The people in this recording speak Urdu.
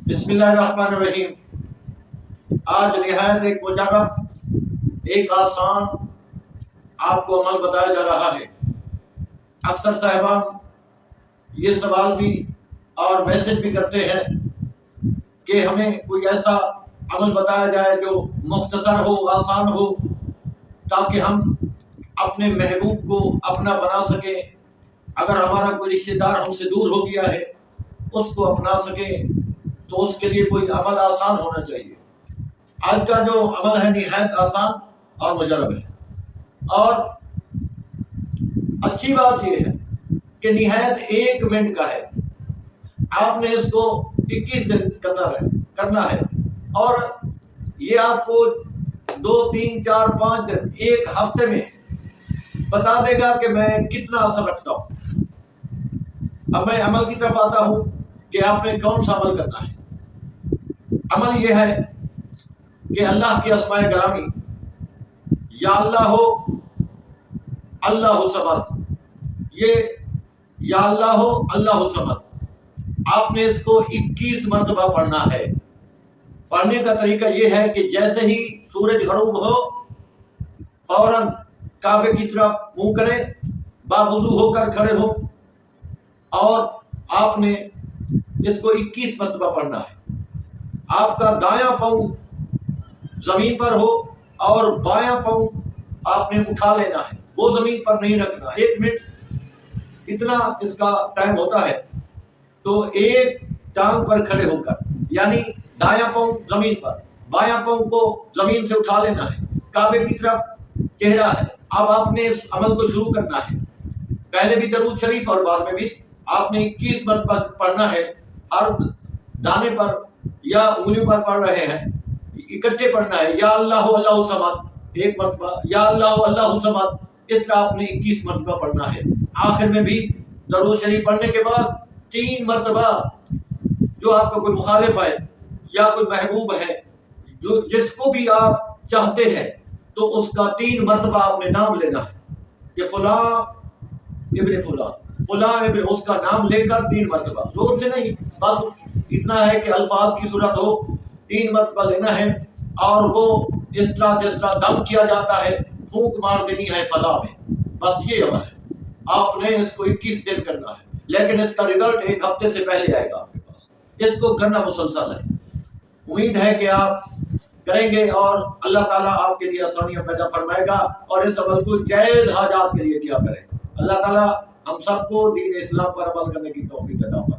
بسم اللہ الرحمن الرحیم۔ آج نہایت ایک مجرب، ایک آسان آپ کو عمل بتایا جا رہا ہے۔ اکثر صاحبان یہ سوال بھی اور میسج بھی کرتے ہیں کہ ہمیں کوئی ایسا عمل بتایا جائے جو مختصر ہو، آسان ہو، تاکہ ہم اپنے محبوب کو اپنا بنا سکیں۔ اگر ہمارا کوئی رشتہ دار ہم سے دور ہو گیا ہے اس کو اپنا سکیں تو اس کے لیے کوئی عمل آسان ہونا چاہیے۔ آج کا جو عمل ہے نہایت آسان اور مجرب ہے، اور اچھی بات یہ ہے کہ نہایت 1 منٹ کا ہے۔ آپ نے اس کو 21 دن کرنا ہے، اور یہ آپ کو 2 3 4 5 دن، 1 ہفتے میں بتا دے گا کہ میں کتنا اثر رکھتا ہوں۔ اب میں عمل کی طرف آتا ہوں کہ آپ نے کون سا عمل کرنا ہے۔ عمل یہ ہے کہ اللہ کی اسماء گرامی یا اللہ ہو، اللہ صمد، یہ یا اللہ ہو، اللہ صمد، آپ نے اس کو 21 مرتبہ پڑھنا ہے۔ پڑھنے کا طریقہ یہ ہے کہ جیسے ہی سورج غروب ہو فوراً کعبے کی طرف منہ کرے، باوضو ہو کر کھڑے ہو، اور آپ نے اس کو 21 مرتبہ پڑھنا ہے۔ آپ کا دایاں پاؤں زمین پر ہو اور بایاں پاؤں آپ نے اٹھا لینا ہے، وہ زمین پر نہیں رکھنا۔ 1 منٹ اتنا اس کا ٹائم ہوتا ہے، تو ایک ٹانگ پر کھڑے ہو کر، یعنی دایاں پاؤں زمین پر، بایاں پاؤں کو زمین سے اٹھا لینا ہے، کعبے کی طرف چہرہ ہے۔ اب آپ نے اس عمل کو شروع کرنا ہے، پہلے بھی درود شریف اور بعد میں بھی آپ نے 21 مرتبہ پڑھنا ہے۔ ہر دانے پر یا انگلیوں پر پڑھ رہے ہیں، اکٹھے پڑھنا ہے۔ یا اللہ اللہ صمد 1 مرتبہ، یا اللہ اللہ صمد، اس طرح آپ نے 21 مرتبہ پڑھنا ہے۔ آخر میں بھی درود شریف پڑھنے کے بعد 3 مرتبہ جو آپ کا کوئی مخالف ہے یا کوئی محبوب ہے، جو جس کو بھی آپ چاہتے ہیں، تو اس کا 3 مرتبہ آپ نے نام لینا ہے کہ فلاں ابن فلاں، فلاں ابن، اس کا نام لے کر 3 مرتبہ، زور سے نہیں، بس اتنا ہے کہ الفاظ کی صورت ہو، 3 مرتبہ لینا ہے۔ اور وہ جس طرح دم کیا جاتا ہے، پھونک مار دینی ہے فضا میں، بس یہ عمل ہے۔ آپ نے اس کو 21 دن کرنا ہے، لیکن اس کا رزلٹ 1 ہفتے سے پہلے آئے گا آپ کے پاس۔ اس کو کرنا مسلسل ہے۔ امید ہے کہ آپ کریں گے اور اللہ تعالیٰ آپ کے لیے آسانیاں پیدا فرمائے گا، اور اس عمل کو جائز حاجات کے لیے کیا کریں۔ اللہ تعالیٰ ہم سب کو دین اسلام پر عمل کرنے کی توفیق عطا فرمائے۔